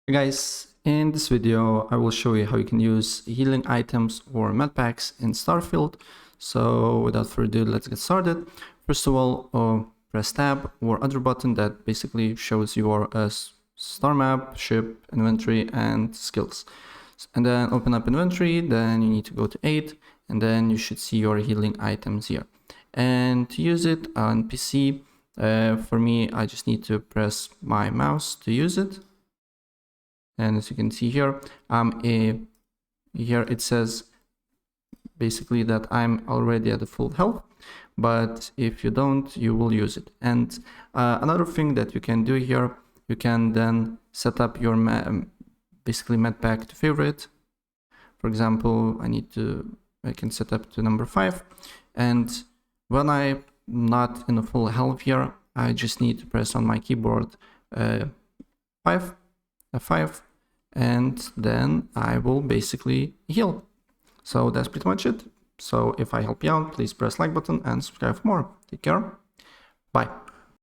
Hey guys, in this video I will show you how you can use healing items or medpacks in Starfield. So without further ado, let's get started. First of all, press tab or other button that basically shows your star map, ship, inventory and skills. And then open up inventory, then you need to go to 8 and then you should see your healing items here. And to use it on PC, for me I just need to press my mouse to use it. And as you can see here, here it says basically that I'm already at the full health, but if you don't, you will use it. And another thing that you can do here, you can then set up your basically medpack to favorite. For example, I can set up to number 5, and when I'm not in a full health here, I just need to press on my keyboard F5, and then I will basically heal. So that's pretty much it. So if I help you out, please press like button and subscribe for more. Take care. Bye.